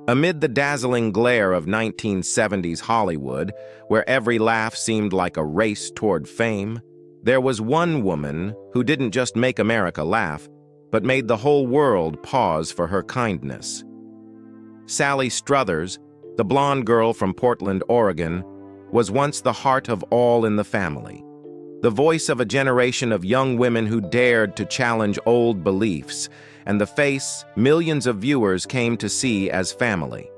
Amid the dazzling glare of 1970s Hollywood, where every laugh seemed like a race toward fame, there was one woman who didn't just make America laugh, but made the whole world pause for her kindness. Sally Struthers, the blonde girl from Portland, Oregon, was once the heart of all in the family, the voice of a generation of young women who dared to challenge old beliefs, and the face millions of viewers came to see as family.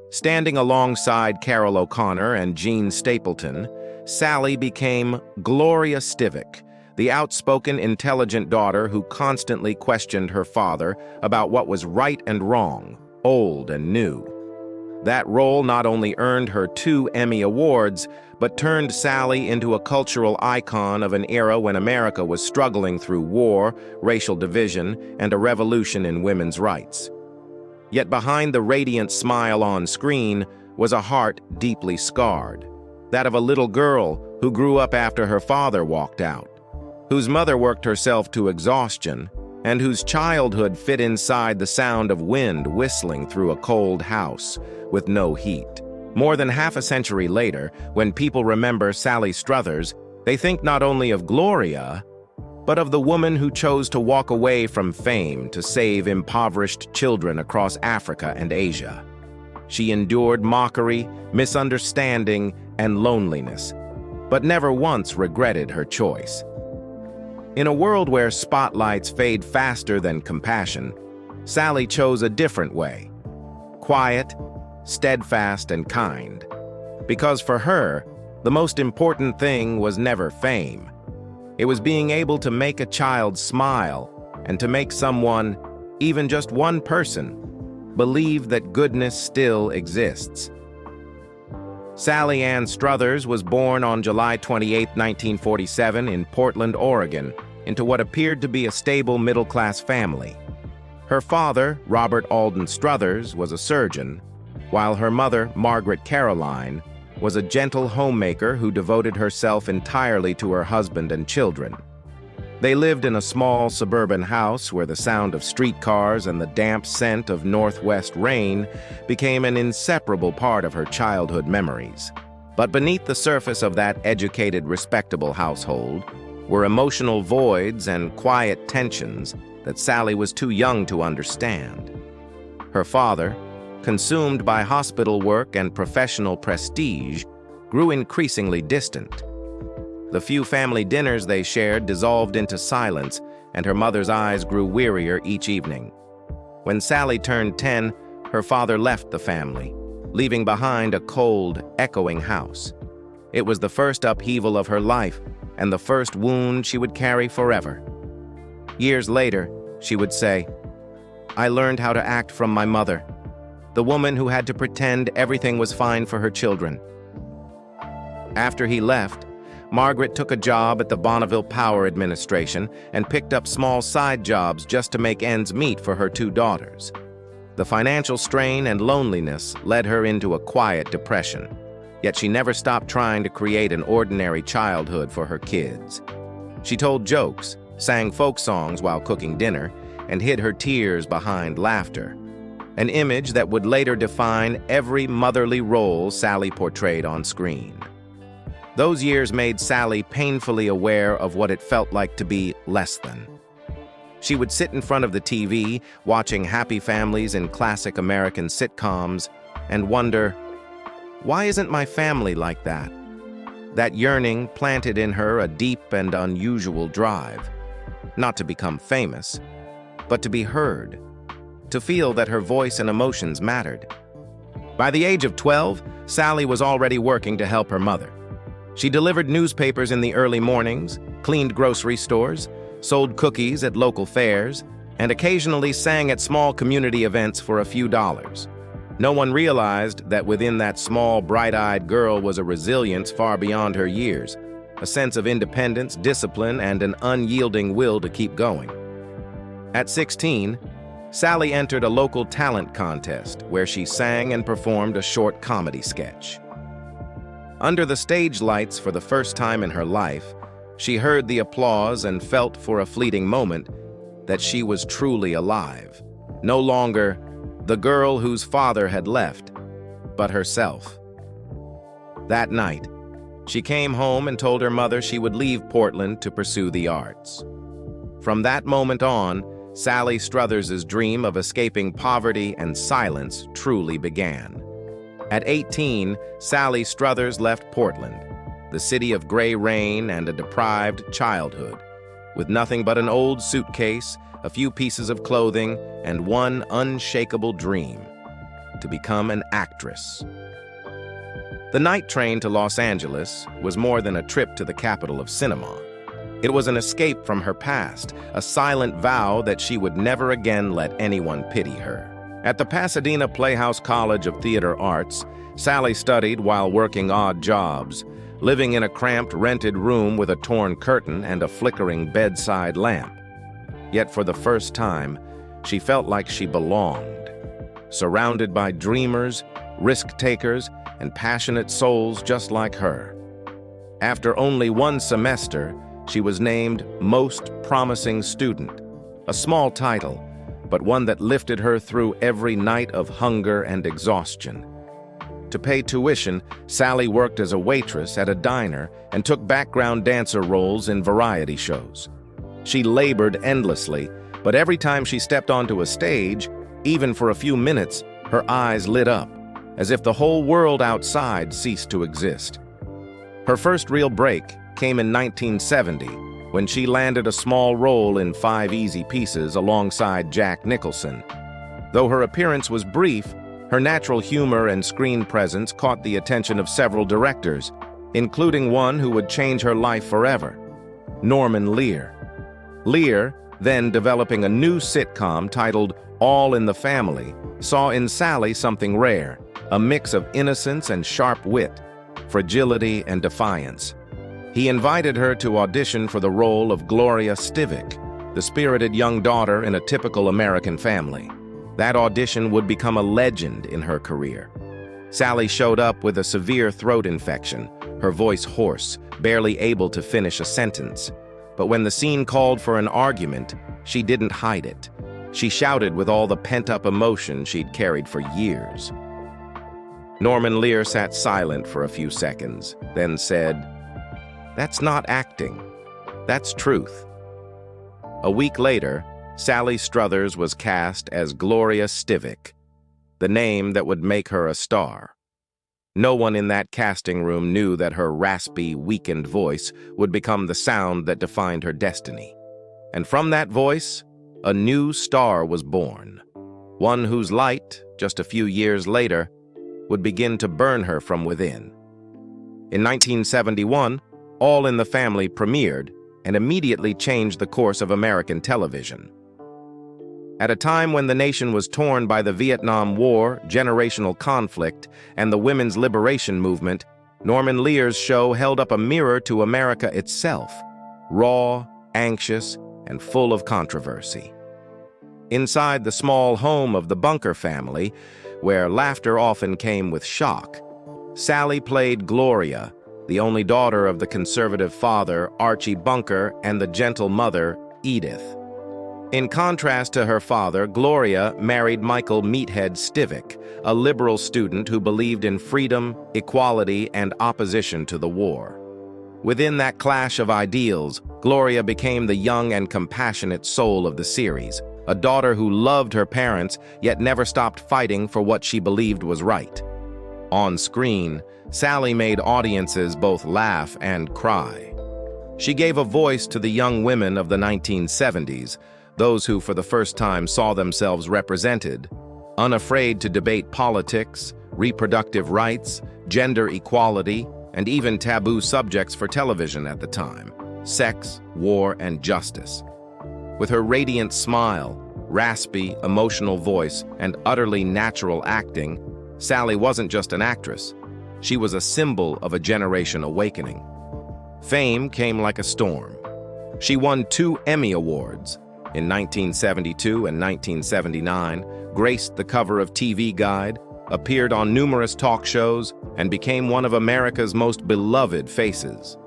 Standing alongside Carol O'Connor and Jean Stapleton, Sally became Gloria Stivic, the outspoken, intelligent daughter who constantly questioned her father about what was right and wrong, old and new. That role not only earned her 2 Emmy Awards, but turned Sally into a cultural icon of an era when America was struggling through war, racial division, and a revolution in women's rights. Yet behind the radiant smile on screen was a heart deeply scarred, that of a little girl who grew up after her father walked out, whose mother worked herself to exhaustion, and whose childhood fit inside the sound of wind whistling through a cold house with no heat. More than half a century later, when people remember Sally Struthers, they think not only of Gloria, but of the woman who chose to walk away from fame to save impoverished children across Africa and Asia. She endured mockery, misunderstanding, and loneliness, but never once regretted her choice. In a world where spotlights fade faster than compassion, Sally chose a different way. Quiet, steadfast, and kind. Because for her, the most important thing was never fame. It was being able to make a child smile and to make someone, even just one person, believe that goodness still exists. Sally Ann Struthers was born on July 28, 1947 in Portland, Oregon, into what appeared to be a stable middle-class family. Her father, Robert Alden Struthers, was a surgeon, while her mother, Margaret Caroline, was a gentle homemaker who devoted herself entirely to her husband and children. They lived in a small suburban house where the sound of streetcars and the damp scent of northwest rain became an inseparable part of her childhood memories. But beneath the surface of that educated, respectable household were emotional voids and quiet tensions that Sally was too young to understand. Her father, consumed by hospital work and professional prestige, grew increasingly distant. The few family dinners they shared dissolved into silence, and her mother's eyes grew wearier each evening. When Sally turned 10, her father left the family, leaving behind a cold, echoing house. It was the first upheaval of her life, and the first wound she would carry forever. Years later, she would say, "I learned how to act from my mother, the woman who had to pretend everything was fine for her children." After he left, Margaret took a job at the Bonneville Power Administration and picked up small side jobs just to make ends meet for her 2 daughters. The financial strain and loneliness led her into a quiet depression, yet she never stopped trying to create an ordinary childhood for her kids. She told jokes, sang folk songs while cooking dinner, and hid her tears behind laughter, an image that would later define every motherly role Sally portrayed on screen. Those years made Sally painfully aware of what it felt like to be less than. She would sit in front of the TV, watching happy families in classic American sitcoms, and wonder, why isn't my family like that? That yearning planted in her a deep and unusual drive, not to become famous, but to be heard, to feel that her voice and emotions mattered. By the age of 12, Sally was already working to help her mother. She delivered newspapers in the early mornings, cleaned grocery stores, sold cookies at local fairs, and occasionally sang at small community events for a few dollars. No one realized that within that small, bright-eyed girl was a resilience far beyond her years, a sense of independence, discipline, and an unyielding will to keep going. At 16, Sally entered a local talent contest where she sang and performed a short comedy sketch. Under the stage lights for the first time in her life, she heard the applause and felt for a fleeting moment that she was truly alive, no longer the girl whose father had left, but herself. That night, she came home and told her mother she would leave Portland to pursue the arts. From that moment on, Sally Struthers' dream of escaping poverty and silence truly began. At 18, Sally Struthers left Portland, the city of gray rain and a deprived childhood, with nothing but an old suitcase, a few pieces of clothing, and one unshakable dream: to become an actress. The night train to Los Angeles was more than a trip to the capital of cinema. It was an escape from her past, a silent vow that she would never again let anyone pity her. At the Pasadena Playhouse College of Theater Arts, Sally studied while working odd jobs, living in a cramped rented room with a torn curtain and a flickering bedside lamp. Yet for the first time, she felt like she belonged, surrounded by dreamers, risk-takers, and passionate souls just like her. After only one semester, she was named Most Promising Student, a small title, but one that lifted her through every night of hunger and exhaustion. To pay tuition, Sally worked as a waitress at a diner and took background dancer roles in variety shows. She labored endlessly, but every time she stepped onto a stage, even for a few minutes, her eyes lit up, as if the whole world outside ceased to exist. Her first real break came in 1970, when she landed a small role in 5 Easy Pieces alongside Jack Nicholson. Though her appearance was brief, her natural humor and screen presence caught the attention of several directors, including one who would change her life forever, Norman Lear. Lear, then developing a new sitcom titled All in the Family, saw in Sally something rare, a mix of innocence and sharp wit, fragility and defiance. He invited her to audition for the role of Gloria Stivic, the spirited young daughter in a typical American family. That audition would become a legend in her career. Sally showed up with a severe throat infection, her voice hoarse, barely able to finish a sentence. But when the scene called for an argument, she didn't hide it. She shouted with all the pent-up emotion she'd carried for years. Norman Lear sat silent for a few seconds, then said, "That's not acting. That's truth." A week later, Sally Struthers was cast as Gloria Stivic, the name that would make her a star. No one in that casting room knew that her raspy, weakened voice would become the sound that defined her destiny. And from that voice, a new star was born, one whose light, just a few years later, would begin to burn her from within. In 1971, All in the Family premiered and immediately changed the course of American television. At a time when the nation was torn by the Vietnam War, generational conflict, and the women's liberation movement, Norman Lear's show held up a mirror to America itself, raw, anxious, and full of controversy. Inside the small home of the Bunker family, where laughter often came with shock, Sally played Gloria, the only daughter of the conservative father, Archie Bunker, and the gentle mother, Edith. In contrast to her father, Gloria married Michael Meathead Stivic, a liberal student who believed in freedom, equality, and opposition to the war. Within that clash of ideals, Gloria became the young and compassionate soul of the series, a daughter who loved her parents yet never stopped fighting for what she believed was right. On screen, Sally made audiences both laugh and cry. She gave a voice to the young women of the 1970s, those who for the first time saw themselves represented, unafraid to debate politics, reproductive rights, gender equality, and even taboo subjects for television at the time: sex, war, and justice. With her radiant smile, raspy, emotional voice, and utterly natural acting, Sally wasn't just an actress. She was a symbol of a generation awakening. Fame came like a storm. She won 2 Emmy Awards, in 1972 and 1979, graced the cover of TV Guide, appeared on numerous talk shows, and became one of America's most beloved faces.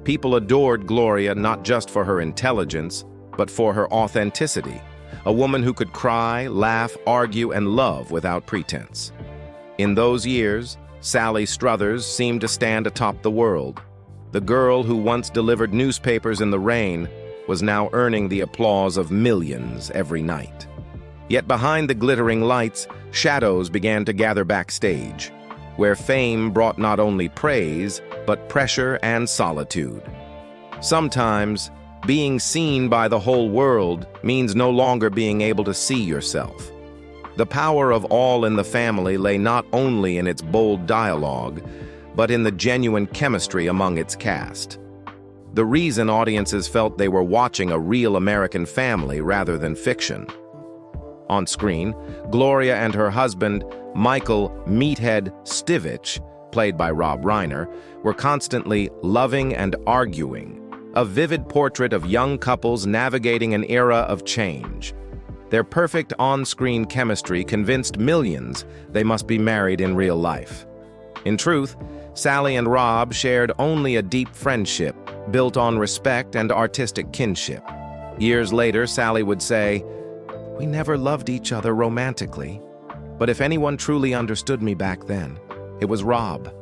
People adored Gloria not just for her intelligence, but for her authenticity, a woman who could cry, laugh, argue, and love without pretense. In those years, Sally Struthers seemed to stand atop the world. The girl who once delivered newspapers in the rain was now earning the applause of millions every night. Yet behind the glittering lights, shadows began to gather backstage, where fame brought not only praise, but pressure and solitude. Sometimes, being seen by the whole world means no longer being able to see yourself. The power of All in the Family lay not only in its bold dialogue, but in the genuine chemistry among its cast. The reason audiences felt they were watching a real American family rather than fiction. On screen, Gloria and her husband, Michael "Meathead" Stivich, played by Rob Reiner, were constantly loving and arguing, a vivid portrait of young couples navigating an era of change. Their perfect on-screen chemistry convinced millions they must be married in real life. In truth, Sally and Rob shared only a deep friendship, built on respect and artistic kinship. Years later, Sally would say, "We never loved each other romantically, but if anyone truly understood me back then, it was Rob."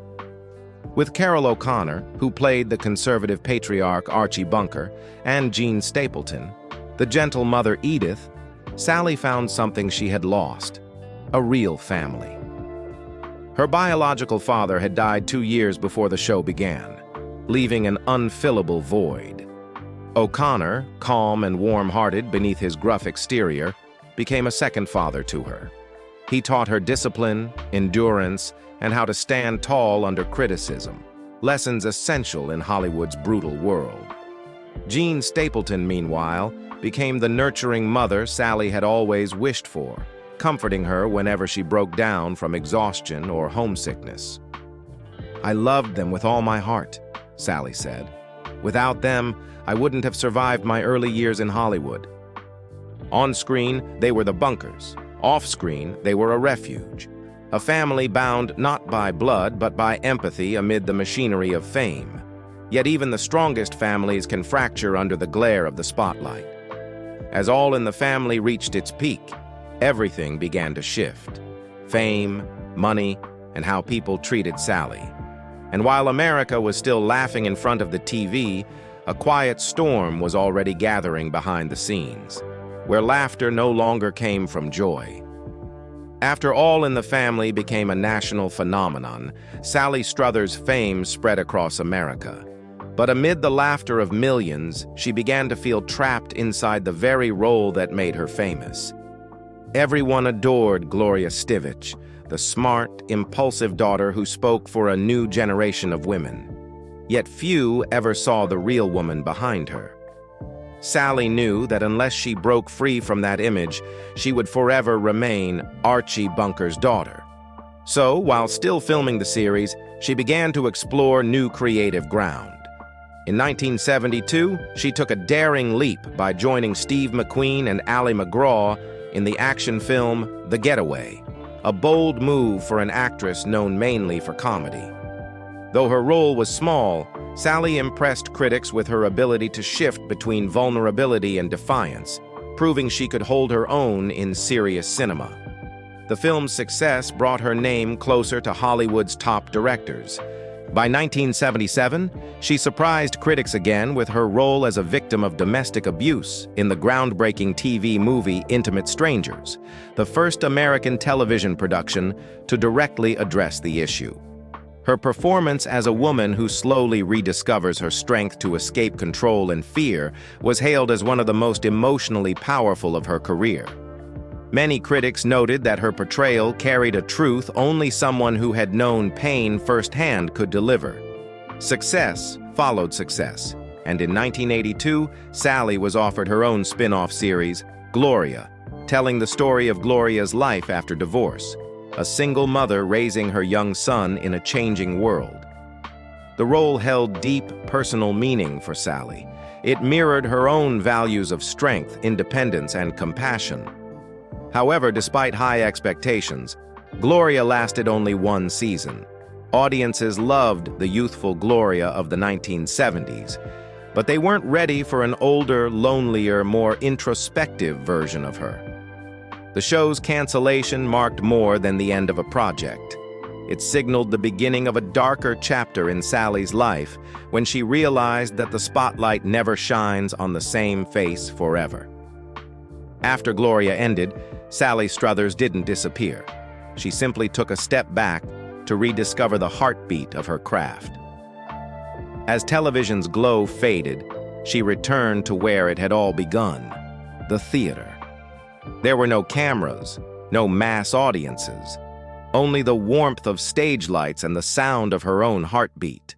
With Carol O'Connor, who played the conservative patriarch Archie Bunker, and Jean Stapleton, the gentle mother Edith, Sally found something she had lost: a real family. Her biological father had died 2 years before the show began, leaving an unfillable void. O'Connor, calm and warm-hearted beneath his gruff exterior, became a second father to her. He taught her discipline, endurance, and how to stand tall under criticism, lessons essential in Hollywood's brutal world. Jean Stapleton, meanwhile, became the nurturing mother Sally had always wished for, comforting her whenever she broke down from exhaustion or homesickness. "I loved them with all my heart," Sally said. "Without them, I wouldn't have survived my early years in Hollywood." On screen, they were the Bunkers. Off screen, they were a refuge. A family bound not by blood, but by empathy amid the machinery of fame. Yet even the strongest families can fracture under the glare of the spotlight. As All in the Family reached its peak, everything began to shift. Fame, money, and how people treated Sally. And while America was still laughing in front of the TV, a quiet storm was already gathering behind the scenes, where laughter no longer came from joy. After All in the Family became a national phenomenon, Sally Struthers' fame spread across America. But amid the laughter of millions, she began to feel trapped inside the very role that made her famous. Everyone adored Gloria Stivich, the smart, impulsive daughter who spoke for a new generation of women. Yet few ever saw the real woman behind her. Sally knew that unless she broke free from that image, she would forever remain Archie Bunker's daughter. So, while still filming the series, she began to explore new creative ground. In 1972, she took a daring leap by joining Steve McQueen and Ali MacGraw in the action film The Getaway, a bold move for an actress known mainly for comedy. Though her role was small, Sally impressed critics with her ability to shift between vulnerability and defiance, proving she could hold her own in serious cinema. The film's success brought her name closer to Hollywood's top directors. By 1977, she surprised critics again with her role as a victim of domestic abuse in the groundbreaking TV movie Intimate Strangers, the first American television production to directly address the issue. Her performance as a woman who slowly rediscovers her strength to escape control and fear was hailed as one of the most emotionally powerful of her career. Many critics noted that her portrayal carried a truth only someone who had known pain firsthand could deliver. Success followed success, and in 1982, Sally was offered her own spin-off series, Gloria, telling the story of Gloria's life after divorce, a single mother raising her young son in a changing world. The role held deep personal meaning for Sally. It mirrored her own values of strength, independence, and compassion. However, despite high expectations, Gloria lasted only one season. Audiences loved the youthful Gloria of the 1970s, But they weren't ready for an older, lonelier, more introspective version of her. The show's cancellation marked more than the end of a project. It signaled the beginning of a darker chapter in Sally's life when she realized that the spotlight never shines on the same face forever. After Gloria ended, Sally Struthers didn't disappear. She simply took a step back to rediscover the heartbeat of her craft. As television's glow faded, she returned to where it had all begun, the theater. There were no cameras, no mass audiences, only the warmth of stage lights and the sound of her own heartbeat.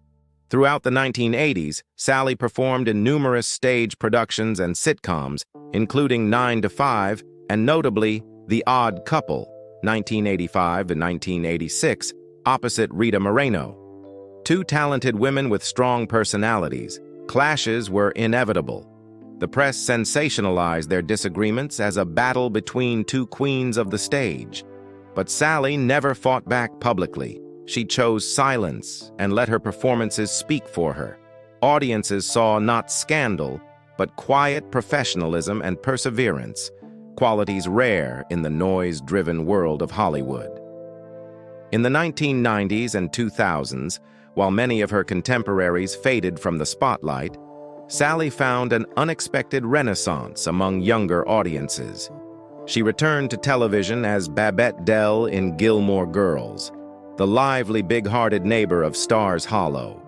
Throughout the 1980s, Sally performed in numerous stage productions and sitcoms, including 9 to 5 and notably The Odd Couple, 1985 and 1986, opposite Rita Moreno. Two talented women with strong personalities, clashes were inevitable. The press sensationalized their disagreements as a battle between two queens of the stage. But Sally never fought back publicly. She chose silence and let her performances speak for her. Audiences saw not scandal, but quiet professionalism and perseverance, qualities rare in the noise-driven world of Hollywood. In the 1990s and 2000s, while many of her contemporaries faded from the spotlight, Sally found an unexpected renaissance among younger audiences. She returned to television as Babette Dell in Gilmore Girls, the lively, big-hearted neighbor of Stars Hollow.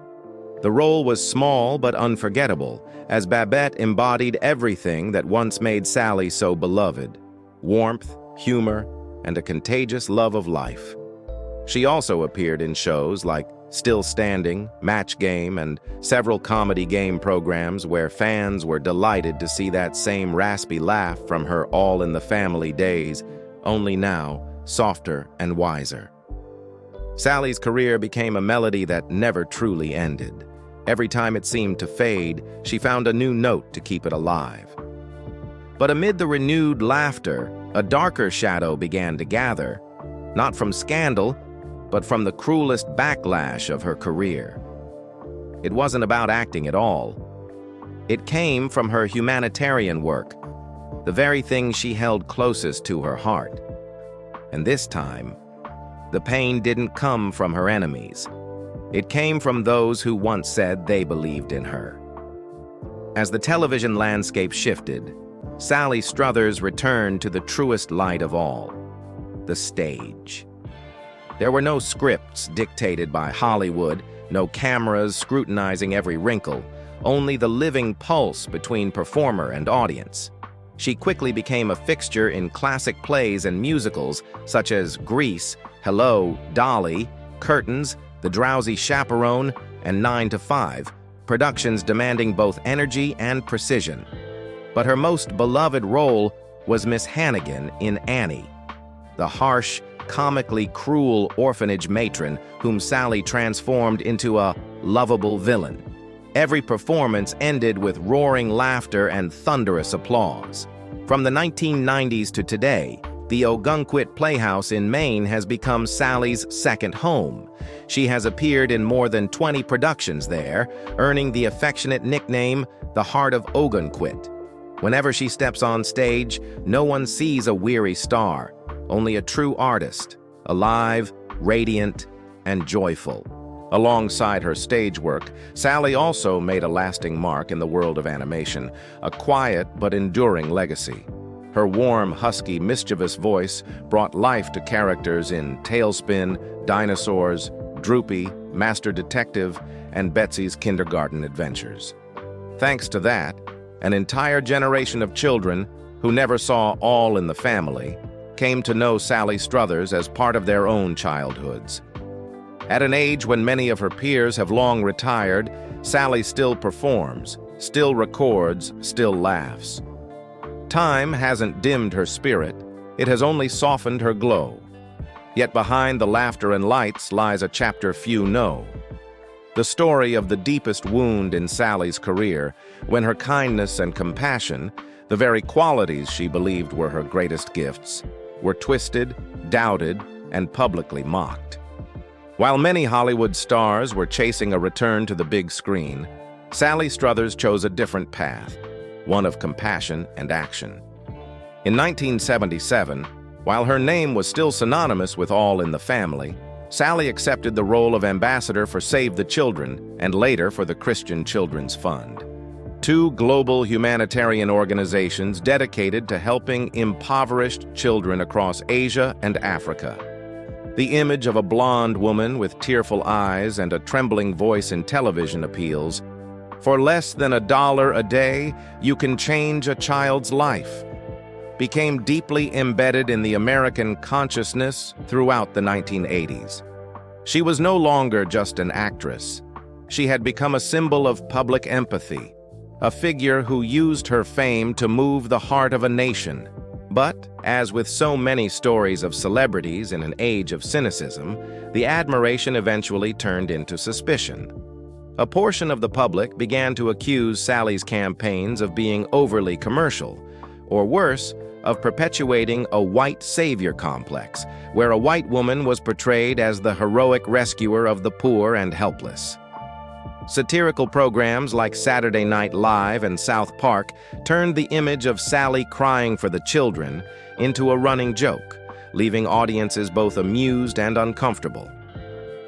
The role was small but unforgettable, as Babette embodied everything that once made Sally so beloved: warmth, humor, and a contagious love of life. She also appeared in shows like Still Standing, Match Game, and several comedy game programs where fans were delighted to see that same raspy laugh from her All in the Family days, only now softer and wiser. Sally's career became a melody that never truly ended. Every time it seemed to fade, she found a new note to keep it alive. But amid the renewed laughter, a darker shadow began to gather, not from scandal, but from the cruelest backlash of her career. It wasn't about acting at all. It came from her humanitarian work, the very thing she held closest to her heart. And this time, the pain didn't come from her enemies. It came from those who once said they believed in her. As the television landscape shifted, Sally Struthers returned to the truest light of all, the stage. There were no scripts dictated by Hollywood, no cameras scrutinizing every wrinkle, only the living pulse between performer and audience. She quickly became a fixture in classic plays and musicals such as Grease, Hello, Dolly, Curtains, The Drowsy Chaperone, and 9 to 5, productions demanding both energy and precision. But her most beloved role was Miss Hannigan in Annie, the harsh, comically cruel orphanage matron whom Sally transformed into a lovable villain. Every performance ended with roaring laughter and thunderous applause. From the 1990s to today, the Ogunquit Playhouse in Maine has become Sally's second home. She has appeared in more than 20 productions there, earning the affectionate nickname, the Heart of Ogunquit. Whenever she steps on stage, no one sees a weary star, only a true artist, alive, radiant, and joyful. Alongside her stage work, Sally also made a lasting mark in the world of animation, a quiet but enduring legacy. Her warm, husky, mischievous voice brought life to characters in Tailspin, Dinosaurs, Droopy, Master Detective, and Betsy's Kindergarten Adventures. Thanks to that, an entire generation of children who never saw All in the Family came to know Sally Struthers as part of their own childhoods. At an age when many of her peers have long retired, Sally still performs, still records, still laughs. Time hasn't dimmed her spirit, it has only softened her glow. Yet behind the laughter and lights lies a chapter few know. The story of the deepest wound in Sally's career, when her kindness and compassion, the very qualities she believed were her greatest gifts, were twisted, doubted, and publicly mocked. While many Hollywood stars were chasing a return to the big screen, Sally Struthers chose a different path, one of compassion and action. In 1977, while her name was still synonymous with All in the Family, Sally accepted the role of ambassador for Save the Children and later for the Christian Children's Fund, two global humanitarian organizations dedicated to helping impoverished children across Asia and Africa. The image of a blonde woman with tearful eyes and a trembling voice in television appeals, "For less than $1 a day, you can change a child's life," became deeply embedded in the American consciousness throughout the 1980s. She was no longer just an actress. She had become a symbol of public empathy, a figure who used her fame to move the heart of a nation. But, as with so many stories of celebrities in an age of cynicism, the admiration eventually turned into suspicion. A portion of the public began to accuse Sally's campaigns of being overly commercial, or worse, of perpetuating a white savior complex, where a white woman was portrayed as the heroic rescuer of the poor and helpless. Satirical programs like Saturday Night Live and South Park turned the image of Sally crying for the children into a running joke, leaving audiences both amused and uncomfortable.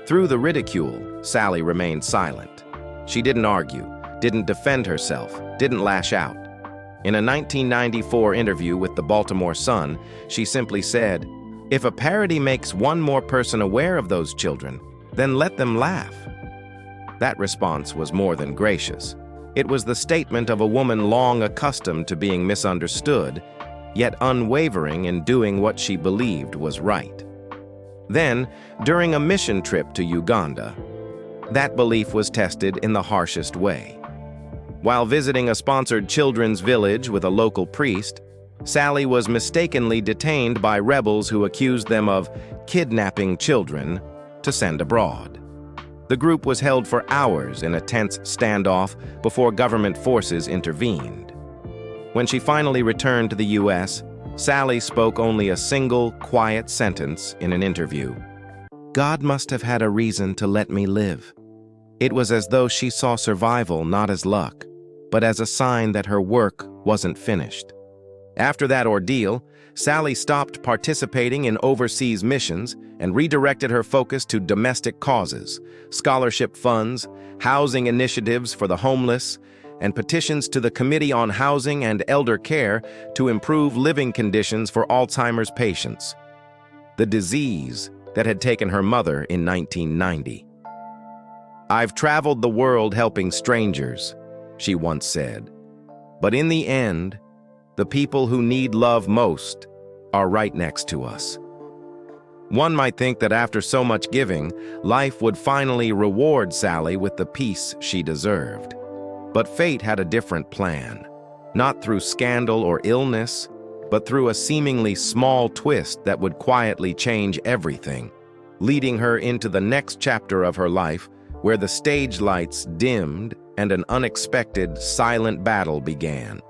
Through the ridicule, Sally remained silent. She didn't argue, didn't defend herself, didn't lash out. In a 1994 interview with the Baltimore Sun, she simply said, "If a parody makes one more person aware of those children, then let them laugh." That response was more than gracious. It was the statement of a woman long accustomed to being misunderstood, yet unwavering in doing what she believed was right. Then, during a mission trip to Uganda, that belief was tested in the harshest way. While visiting a sponsored children's village with a local priest, Sally was mistakenly detained by rebels who accused them of kidnapping children to send abroad. The group was held for hours in a tense standoff before government forces intervened. When she finally returned to the U.S., Sally spoke only a single, quiet sentence in an interview. "God must have had a reason to let me live." It was as though she saw survival not as luck, but as a sign that her work wasn't finished. After that ordeal, Sally stopped participating in overseas missions and redirected her focus to domestic causes, scholarship funds, housing initiatives for the homeless, and petitions to the Committee on Housing and Elder Care to improve living conditions for Alzheimer's patients, the disease that had taken her mother in 1990. "I've traveled the world helping strangers," she once said, "but in the end, the people who need love most are right next to us." One might think that after so much giving, life would finally reward Sally with the peace she deserved. But fate had a different plan, not through scandal or illness, but through a seemingly small twist that would quietly change everything, leading her into the next chapter of her life, where the stage lights dimmed and an unexpected, silent battle began.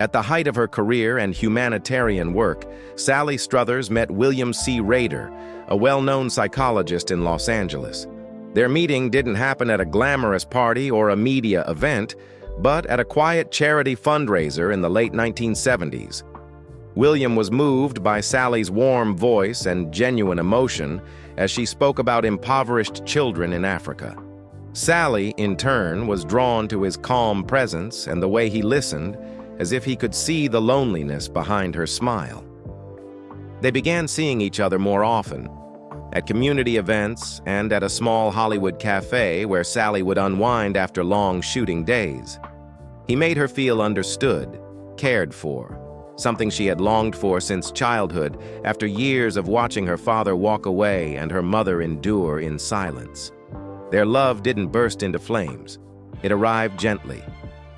At the height of her career and humanitarian work, Sally Struthers met William C. Rader, a well-known psychologist in Los Angeles. Their meeting didn't happen at a glamorous party or a media event, but at a quiet charity fundraiser in the late 1970s. William was moved by Sally's warm voice and genuine emotion as she spoke about impoverished children in Africa. Sally, in turn, was drawn to his calm presence and the way he listened, as if he could see the loneliness behind her smile. They began seeing each other more often, at community events and at a small Hollywood cafe where Sally would unwind after long shooting days. He made her feel understood, cared for, something she had longed for since childhood after years of watching her father walk away and her mother endure in silence. Their love didn't burst into flames. It arrived gently,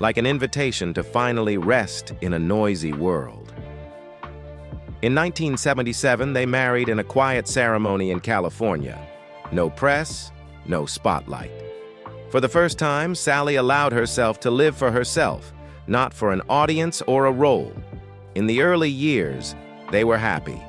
like an invitation to finally rest in a noisy world. In 1977, they married in a quiet ceremony in California. No press, no spotlight. For the first time, Sally allowed herself to live for herself, not for an audience or a role. In the early years, they were happy.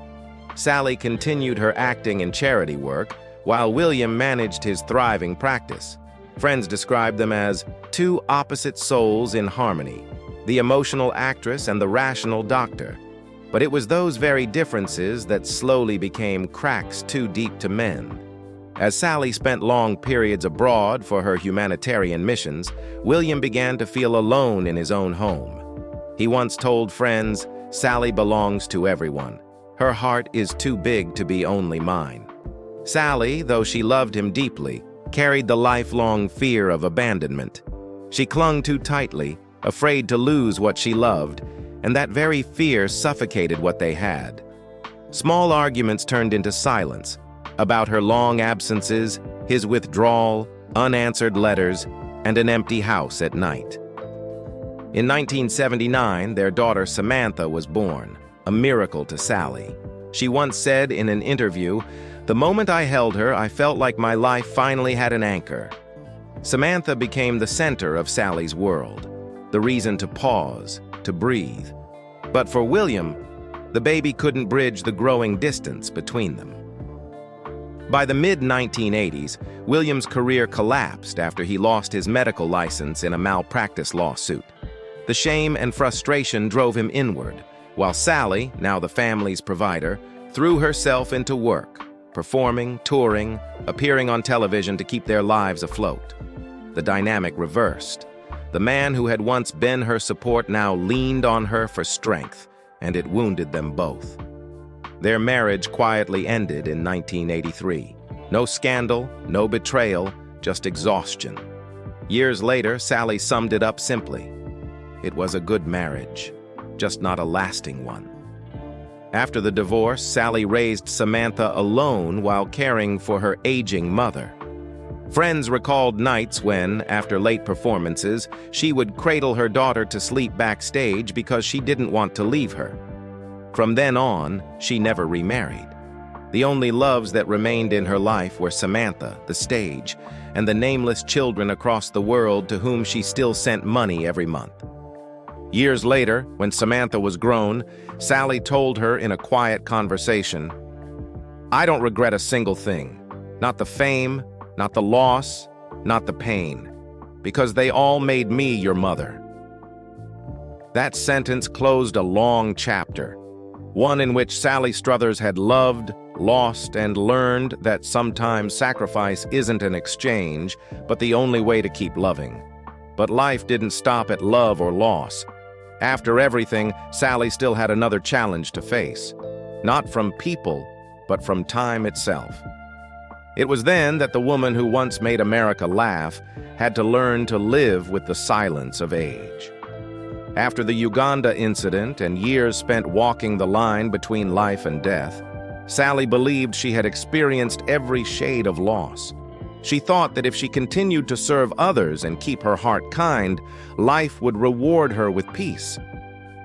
Sally continued her acting and charity work, while William managed his thriving practice. Friends described them as two opposite souls in harmony, the emotional actress and the rational doctor. But it was those very differences that slowly became cracks too deep to mend. As Sally spent long periods abroad for her humanitarian missions, William began to feel alone in his own home. He once told friends, "Sally belongs to everyone. Her heart is too big to be only mine." Sally, though she loved him deeply, carried the lifelong fear of abandonment. She clung too tightly, afraid to lose what she loved, and that very fear suffocated what they had. Small arguments turned into silence, about her long absences, his withdrawal, unanswered letters, and an empty house at night. In 1979, their daughter Samantha was born, a miracle to Sally. She once said in an interview, "The moment I held her, I felt like my life finally had an anchor." Samantha became the center of Sally's world, the reason to pause, to breathe. But for William, the baby couldn't bridge the growing distance between them. By the mid-1980s, William's career collapsed after he lost his medical license in a malpractice lawsuit. The shame and frustration drove him inward, while Sally, now the family's provider, threw herself into work, performing, touring, appearing on television to keep their lives afloat. The dynamic reversed. The man who had once been her support now leaned on her for strength, and it wounded them both. Their marriage quietly ended in 1983. No scandal, no betrayal, just exhaustion. Years later, Sally summed it up simply. It was a good marriage, just not a lasting one. After the divorce, Sally raised Samantha alone while caring for her aging mother. Friends recalled nights when, after late performances, she would cradle her daughter to sleep backstage because she didn't want to leave her. From then on, she never remarried. The only loves that remained in her life were Samantha, the stage, and the nameless children across the world to whom she still sent money every month. Years later, when Samantha was grown, Sally told her in a quiet conversation, "I don't regret a single thing. Not the fame, not the loss, not the pain, because they all made me your mother." That sentence closed a long chapter, one in which Sally Struthers had loved, lost, and learned that sometimes sacrifice isn't an exchange, but the only way to keep loving. But life didn't stop at love or loss. After everything, Sally still had another challenge to face. Not from people, but from time itself. It was then that the woman who once made America laugh had to learn to live with the silence of age. After the Uganda incident and years spent walking the line between life and death, Sally believed she had experienced every shade of loss. She thought that if she continued to serve others and keep her heart kind, life would reward her with peace.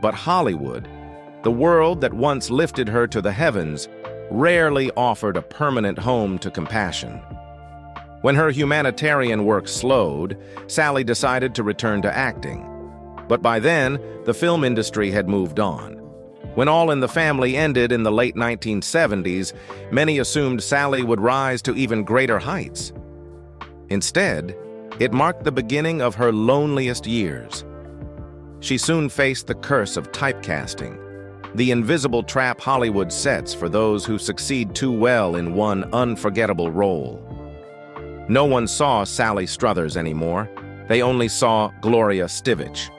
But Hollywood, the world that once lifted her to the heavens, rarely offered a permanent home to compassion. When her humanitarian work slowed, Sally decided to return to acting. But by then, the film industry had moved on. When All in the Family ended in the late 1970s, many assumed Sally would rise to even greater heights. Instead, it marked the beginning of her loneliest years. She soon faced the curse of typecasting, the invisible trap Hollywood sets for those who succeed too well in one unforgettable role. No one saw Sally Struthers anymore. They only saw Gloria Stivich.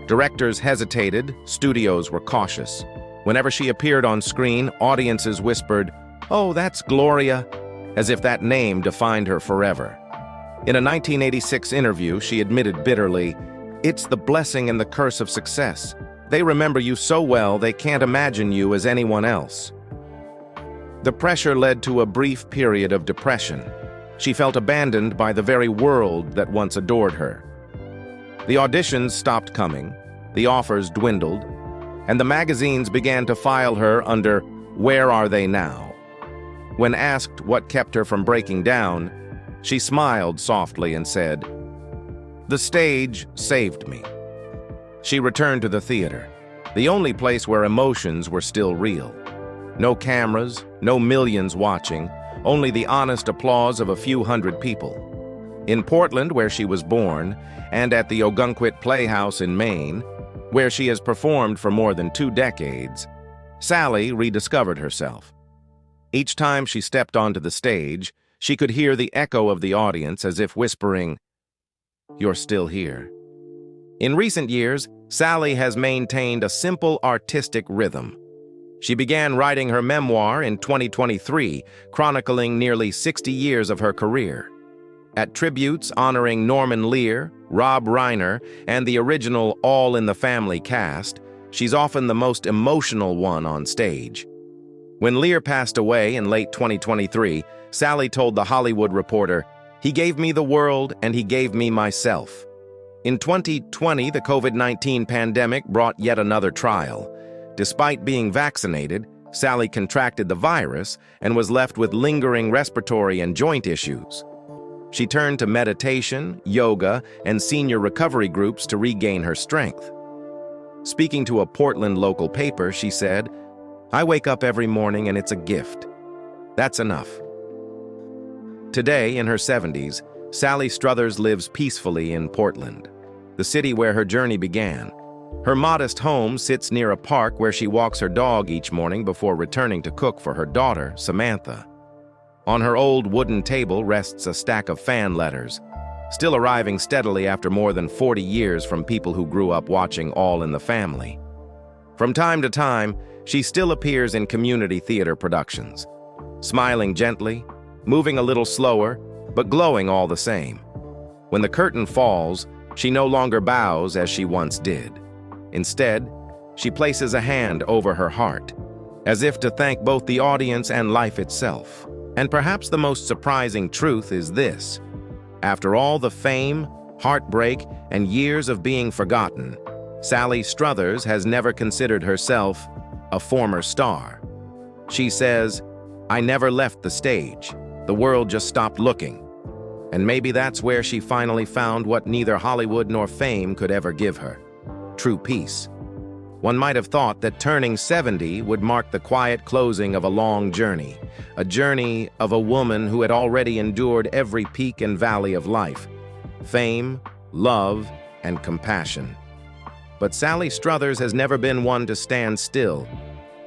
Directors hesitated, studios were cautious. Whenever she appeared on screen, audiences whispered, "Oh, that's Gloria," as if that name defined her forever. In a 1986 interview, she admitted bitterly, "It's the blessing and the curse of success. They remember you so well they can't imagine you as anyone else." The pressure led to a brief period of depression. She felt abandoned by the very world that once adored her. The auditions stopped coming, the offers dwindled, and the magazines began to file her under "Where Are They Now?" When asked what kept her from breaking down, she smiled softly and said, "The stage saved me." She returned to the theater, the only place where emotions were still real. No cameras, no millions watching, only the honest applause of a few hundred people. In Portland, where she was born, and at the Ogunquit Playhouse in Maine, where she has performed for more than 2 decades, Sally rediscovered herself. Each time she stepped onto the stage, she could hear the echo of the audience as if whispering, "You're still here." In recent years, Sally has maintained a simple artistic rhythm. She began writing her memoir in 2023, chronicling nearly 60 years of her career. At tributes honoring Norman Lear, Rob Reiner, and the original All in the Family cast, she's often the most emotional one on stage. When Lear passed away in late 2023, Sally told The Hollywood Reporter, "He gave me the world and he gave me myself." In 2020, the COVID-19 pandemic brought yet another trial. Despite being vaccinated, Sally contracted the virus and was left with lingering respiratory and joint issues. She turned to meditation, yoga, and senior recovery groups to regain her strength. Speaking to a Portland local paper, she said, "I wake up every morning and it's a gift. That's enough." Today, in her 70s, Sally Struthers lives peacefully in Portland, the city where her journey began. Her modest home sits near a park where she walks her dog each morning before returning to cook for her daughter, Samantha. On her old wooden table rests a stack of fan letters, still arriving steadily after more than 40 years from people who grew up watching All in the Family. From time to time, she still appears in community theater productions, smiling gently, moving a little slower, but glowing all the same. When the curtain falls, she no longer bows as she once did. Instead, she places a hand over her heart, as if to thank both the audience and life itself. And perhaps the most surprising truth is this: after all the fame, heartbreak, and years of being forgotten, Sally Struthers has never considered herself a former star. She says, "I never left the stage. The world just stopped looking." And maybe that's where she finally found what neither Hollywood nor fame could ever give her: true peace. One might have thought that turning 70 would mark the quiet closing of a long journey, a journey of a woman who had already endured every peak and valley of life: fame, love, and compassion. But Sally Struthers has never been one to stand still.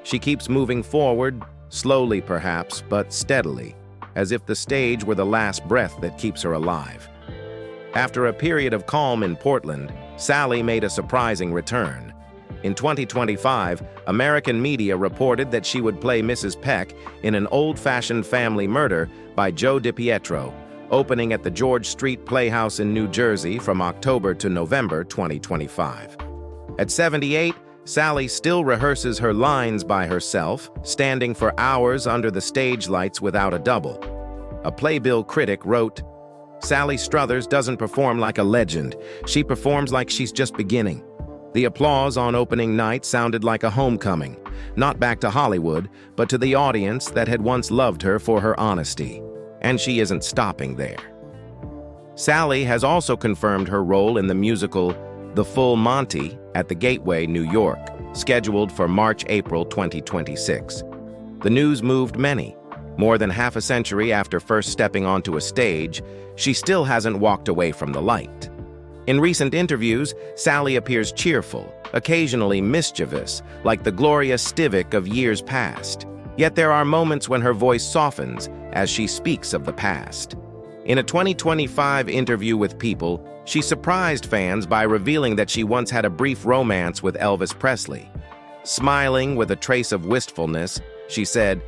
She keeps moving forward, slowly perhaps, but steadily, as if the stage were the last breath that keeps her alive. After a period of calm in Portland, Sally made a surprising return. In 2025, American media reported that she would play Mrs. Peck in An Old-Fashioned Family Murder by Joe DiPietro, opening at the George Street Playhouse in New Jersey from October to November 2025. At 78, Sally still rehearses her lines by herself, standing for hours under the stage lights without a double. A Playbill critic wrote, "Sally Struthers doesn't perform like a legend. She performs like she's just beginning." The applause on opening night sounded like a homecoming, not back to Hollywood, but to the audience that had once loved her for her honesty. And she isn't stopping there. Sally has also confirmed her role in the musical The Full Monty at the Gateway, New York, scheduled for March-April 2026. The news moved many. More than half a century after first stepping onto a stage, she still hasn't walked away from the light. In recent interviews, Sally appears cheerful, occasionally mischievous, like the Gloria Stivic of years past. Yet there are moments when her voice softens as she speaks of the past. In a 2025 interview with People, she surprised fans by revealing that she once had a brief romance with Elvis Presley. Smiling with a trace of wistfulness, she said,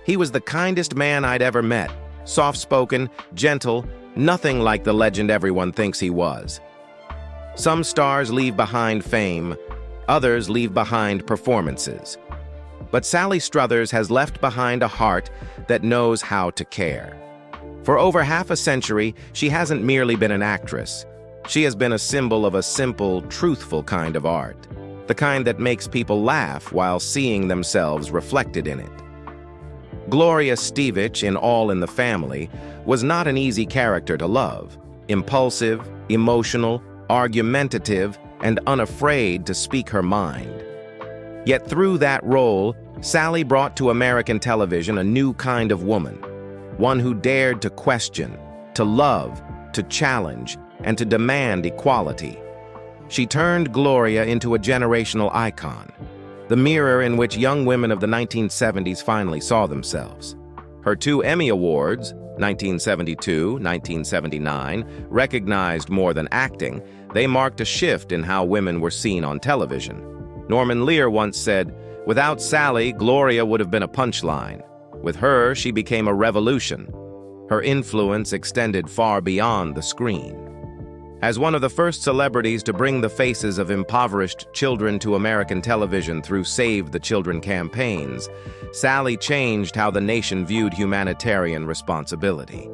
"He was the kindest man I'd ever met, soft-spoken, gentle, nothing like the legend everyone thinks he was." Some stars leave behind fame, others leave behind performances. But Sally Struthers has left behind a heart that knows how to care. For over half a century, she hasn't merely been an actress. She has been a symbol of a simple, truthful kind of art, the kind that makes people laugh while seeing themselves reflected in it. Gloria Stevich in All in the Family was not an easy character to love: impulsive, emotional, argumentative, and unafraid to speak her mind. Yet through that role, Sally brought to American television a new kind of woman, one who dared to question, to love, to challenge, and to demand equality. She turned Gloria into a generational icon, the mirror in which young women of the 1970s finally saw themselves. Her 2 Emmy Awards, 1972, 1979, recognized more than acting. They marked a shift in how women were seen on television. Norman Lear once said, "Without Sally, Gloria would have been a punchline. With her, she became a revolution." Her influence extended far beyond the screen. As one of the first celebrities to bring the faces of impoverished children to American television through Save the Children campaigns, Sally changed how the nation viewed humanitarian responsibility.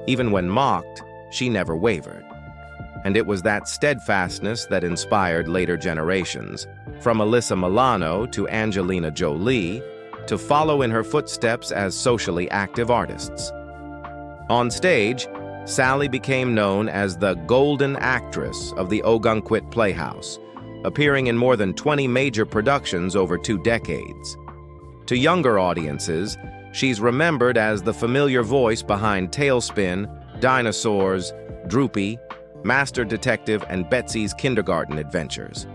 Even when mocked, she never wavered. And it was that steadfastness that inspired later generations, from Alyssa Milano to Angelina Jolie, to follow in her footsteps as socially active artists. On stage, Sally became known as the Golden Actress of the Ogunquit Playhouse, appearing in more than 20 major productions over 2 decades. To younger audiences, she's remembered as the familiar voice behind Tailspin, Dinosaurs, Droopy, Master Detective, and Betsy's Kindergarten Adventures.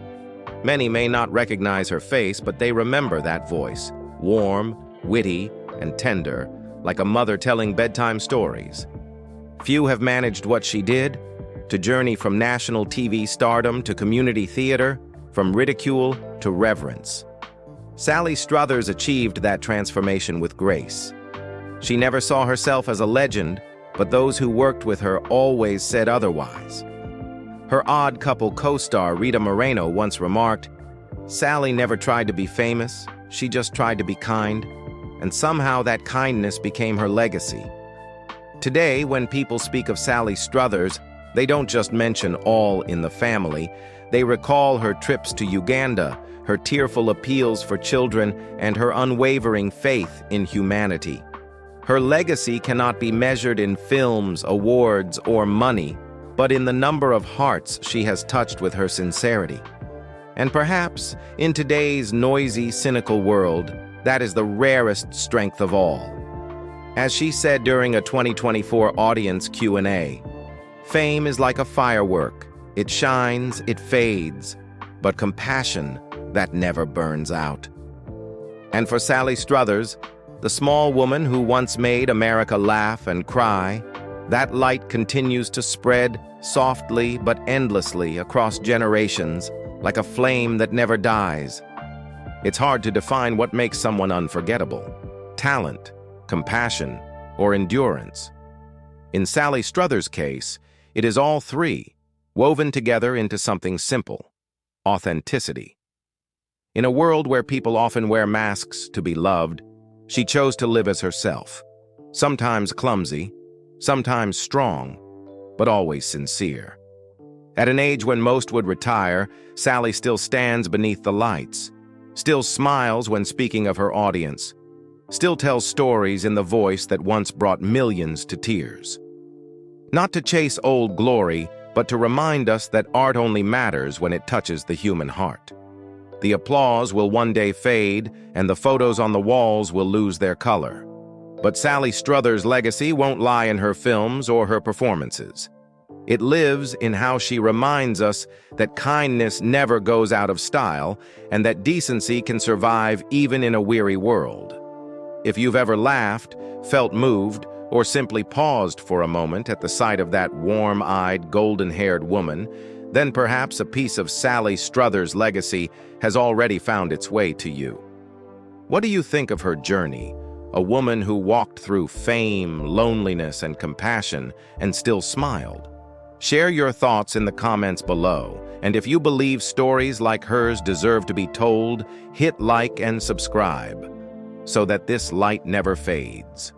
Many may not recognize her face, but they remember that voice, warm, witty, and tender, like a mother telling bedtime stories. Few have managed what she did, to journey from national TV stardom to community theater, from ridicule to reverence. Sally Struthers achieved that transformation with grace. She never saw herself as a legend, but those who worked with her always said otherwise. Her Odd Couple co-star Rita Moreno once remarked, "Sally never tried to be famous, she just tried to be kind, and somehow that kindness became her legacy." Today, when people speak of Sally Struthers, they don't just mention All in the Family. They recall her trips to Uganda, her tearful appeals for children, and her unwavering faith in humanity. Her legacy cannot be measured in films, awards, or money, but in the number of hearts she has touched with her sincerity. And perhaps, in today's noisy, cynical world, that is the rarest strength of all. As she said during a 2024 audience Q&A, "Fame is like a firework. It shines, it fades, but compassion, that never burns out." And for Sally Struthers, the small woman who once made America laugh and cry, that light continues to spread softly but endlessly across generations, like a flame that never dies. It's hard to define what makes someone unforgettable: talent, compassion, or endurance. In Sally Struthers' case, it is all three, woven together into something simple: authenticity. In a world where people often wear masks to be loved, she chose to live as herself, sometimes clumsy, sometimes strong, but always sincere. At an age when most would retire, Sally still stands beneath the lights, still smiles when speaking of her audience, still tells stories in the voice that once brought millions to tears. Not to chase old glory, but to remind us that art only matters when it touches the human heart. The applause will one day fade, and the photos on the walls will lose their color. But Sally Struthers' legacy won't lie in her films or her performances. It lives in how she reminds us that kindness never goes out of style and that decency can survive even in a weary world. If you've ever laughed, felt moved, or simply paused for a moment at the sight of that warm-eyed, golden-haired woman, then perhaps a piece of Sally Struthers' legacy has already found its way to you. What do you think of her journey? A woman who walked through fame, loneliness, and compassion, and still smiled. Share your thoughts in the comments below, and if you believe stories like hers deserve to be told, hit like and subscribe, so that this light never fades.